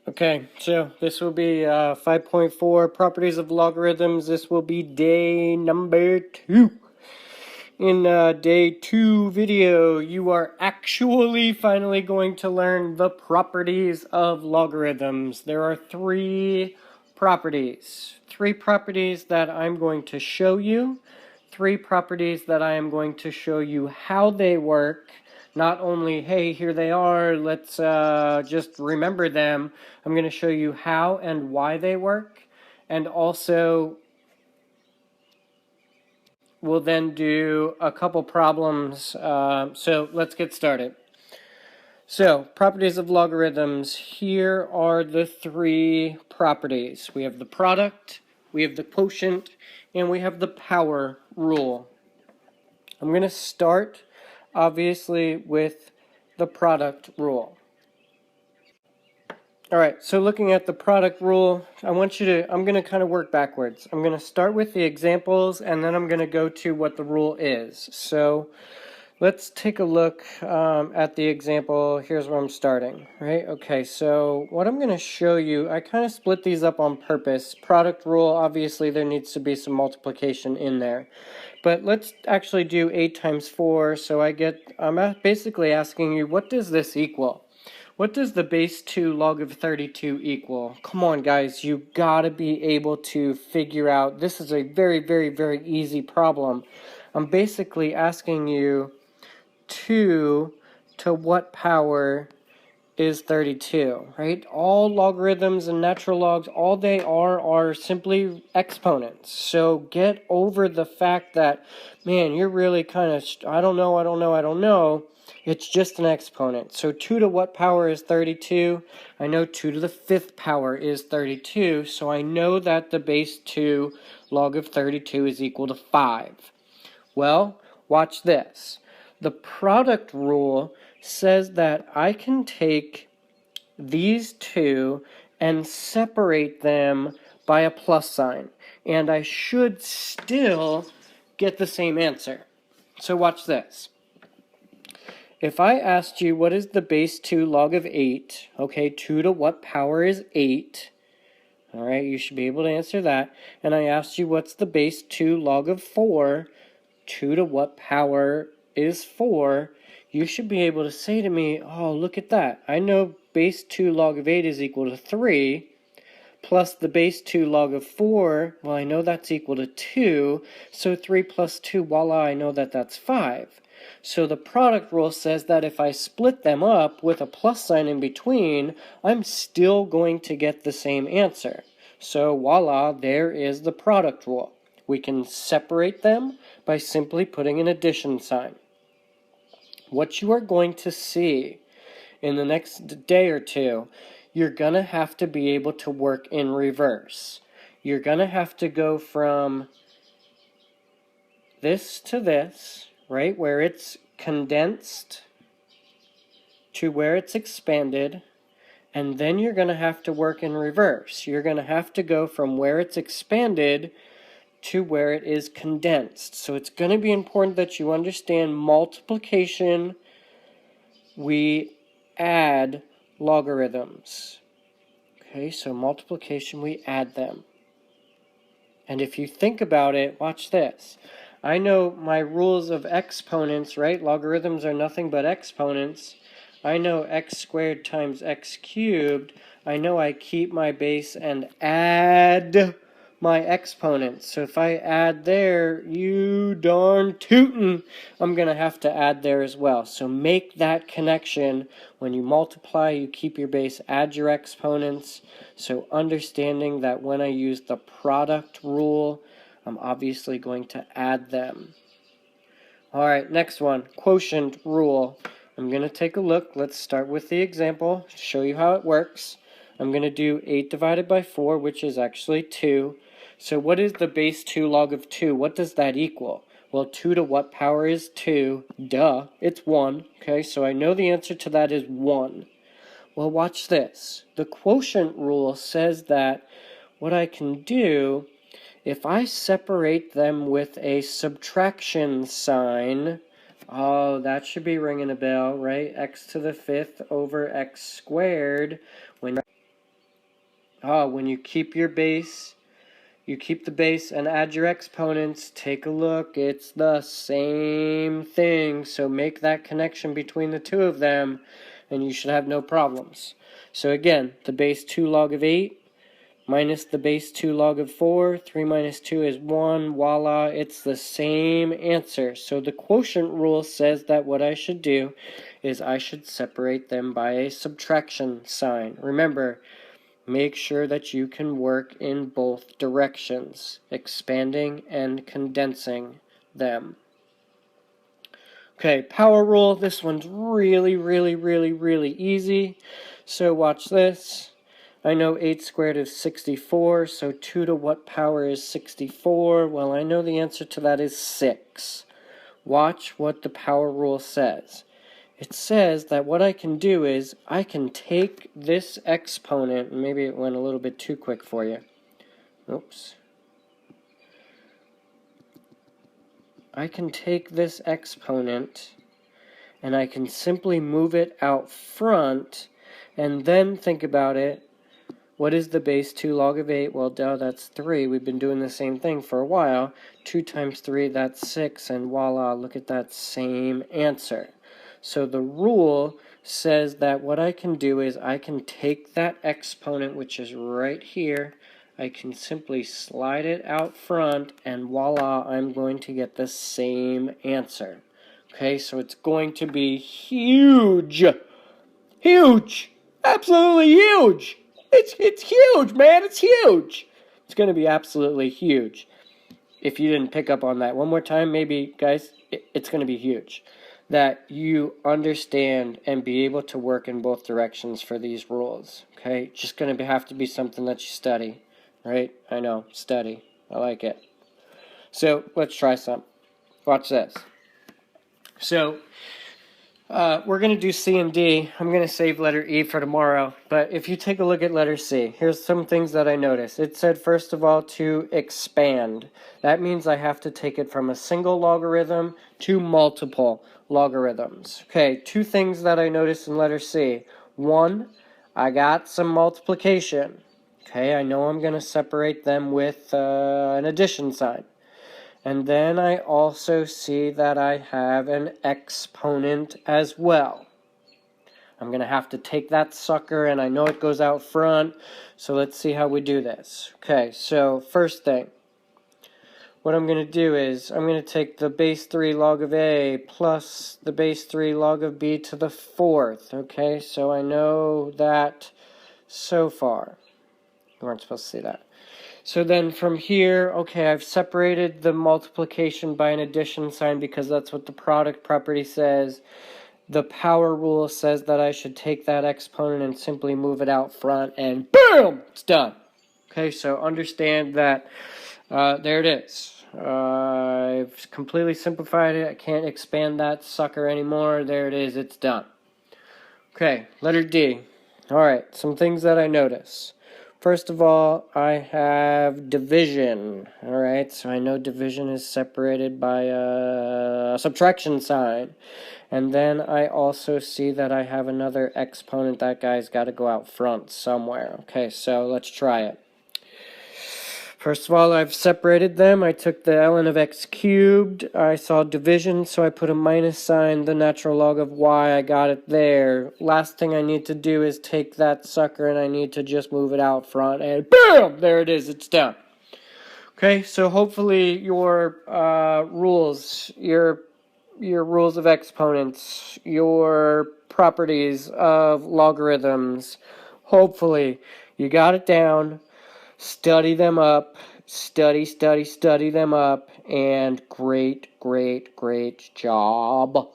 Okay, so this will be 5.4 Properties of Logarithms. This will be day number 2. In day 2 video, you are actually finally going to learn the properties of logarithms. There are 3 properties. 3 properties that I'm going to show you. 3 properties that I am going to show you how they work. Not only, hey, here they are, let's just remember them. I'm going to show you how and why they work. And also, we'll then do a couple problems. So let's get started. So, properties of logarithms. Here are the 3 properties. We have the product, we have the quotient, and we have the power rule. I'm going to start, obviously, with the product rule. All right, so looking at the product rule, I'm going to kind of work backwards. I'm going to start with the examples, and then I'm going to go to what the rule is. So let's take a look at the example. Here's where I'm starting, right? Okay, so what I'm going to show you, I kind of split these up on purpose. Product rule, obviously there needs to be some multiplication in there. But let's actually do 8 times 4. So I'm basically asking you, what does this equal? What does the base 2 log of 32 equal? Come on, guys, you gotta be able to figure out. This is a very, very, very easy problem. I'm basically asking you 2 to what power is 32, right? All logarithms and natural logs, all they are simply exponents. So get over the fact that, man, you're really kind of, I don't know. It's just an exponent. So 2 to what power is 32? I know 2 to the 5th power is 32, so I know that the base 2 log of 32 is equal to 5. Well, watch this. The product rule says that I can take these 2 and separate them by a plus sign, and I should still get the same answer. So watch this. If I asked you what is the base 2 log of 8, okay, 2 to what power is 8? All right, you should be able to answer that. And I asked you what's the base 2 log of 4, 2 to what power is 4? You should be able to say to me, oh, look at that. I know base 2 log of 8 is equal to 3, plus the base 2 log of 4, well, I know that's equal to 2, so 3 plus 2, voila, I know that that's 5. So the product rule says that if I split them up with a plus sign in between, I'm still going to get the same answer. So voila, there is the product rule. We can separate them by simply putting an addition sign. What you are going to see in the next day or two, you're going to have to be able to work in reverse. You're going to have to go from this to this, right, where it's condensed to where it's expanded, and then you're going to have to work in reverse. You're going to have to go from where it's expanded to where it is condensed. So it's going to be important that you understand multiplication. We add logarithms. Okay, so multiplication, we add them. And if you think about it, watch this. I know my rules of exponents, right? Logarithms are nothing but exponents. I know x squared times x cubed. I know I keep my base and add my exponents. So if I add there, you darn tootin', I'm going to have to add there as well. So make that connection. When you multiply, you keep your base, add your exponents. So understanding that when I use the product rule, I'm obviously going to add them. All right, next one, quotient rule. I'm going to take a look. Let's start with the example, show you how it works. I'm going to do 8 divided by 4, which is actually 2. So what is the base 2 log of 2? What does that equal? Well, 2 to what power is 2? Duh, it's 1. Okay, so I know the answer to that is 1. Well, watch this. The quotient rule says that what I can do, if I separate them with a subtraction sign, oh, that should be ringing a bell, right? X to the 5th over x squared. when you keep your base, you keep the base and add your exponents, take a look, it's the same thing, so make that connection between the two of them, and you should have no problems. So again, the base 2 log of 8 minus the base 2 log of 4, 3 minus 2 is 1, voila, it's the same answer. So the quotient rule says that what I should do is I should separate them by a subtraction sign. Remember, make sure that you can work in both directions, expanding and condensing them. Okay, power rule, this one's really easy. So watch this. I know 8 squared is 64, so 2 to what power is 64? Well, I know the answer to that is 6. Watch what the power rule says. It says that what I can do is I can take this exponent, maybe it went a little bit too quick for you. Oops. I can take this exponent and I can simply move it out front and then think about it. What is the base 2 log of 8? Well, duh, that's 3. We've been doing the same thing for a while. 2 times 3, that's 6, and voila, look at that same answer. So the rule says that what I can do is I can take that exponent, which is right here, I can simply slide it out front, and voila, I'm going to get the same answer. Okay, so it's going to be huge. Huge. Absolutely huge. It's huge, man. It's huge. It's going to be absolutely huge. If you didn't pick up on that one more time, maybe, guys, it's going to be huge. That you understand and be able to work in both directions for these rules. Okay? Just going to have to be something that you study. Right? I know. Study. I like it. So, let's try some. Watch this. So, we're going to do C and D. I'm going to save letter E for tomorrow. But if you take a look at letter C, here's some things that I noticed. It said, first of all, to expand. That means I have to take it from a single logarithm to multiple logarithms. Okay, 2 things that I noticed in letter C. 1, I got some multiplication. Okay, I know I'm going to separate them with an addition sign. And then I also see that I have an exponent as well. I'm going to have to take that sucker, and I know it goes out front, so let's see how we do this. Okay, so first thing, what I'm going to do is I'm going to take the base 3 log of A plus the base 3 log of B to the 4th. Okay, so I know that so far. You weren't supposed to see that. So then from here, okay, I've separated the multiplication by an addition sign because that's what the product property says. The power rule says that I should take that exponent and simply move it out front, and boom, it's done. Okay, so understand that there it is. I've completely simplified it. I can't expand that sucker anymore. There it is. It's done. Okay, letter D. All right, some things that I notice. First of all, I have division. All right, so I know division is separated by a subtraction sign. And then I also see that I have another exponent. That guy's got to go out front somewhere. Okay, so let's try it. First of all, I've separated them. I took the ln of x cubed. I saw division, so I put a minus sign, the natural log of y. I got it there. Last thing I need to do is take that sucker, and I need to just move it out front, and boom! There it is. It's done. Okay, so hopefully your rules, your rules of exponents, your properties of logarithms, hopefully you got it down. Study them up, study them up, and great job.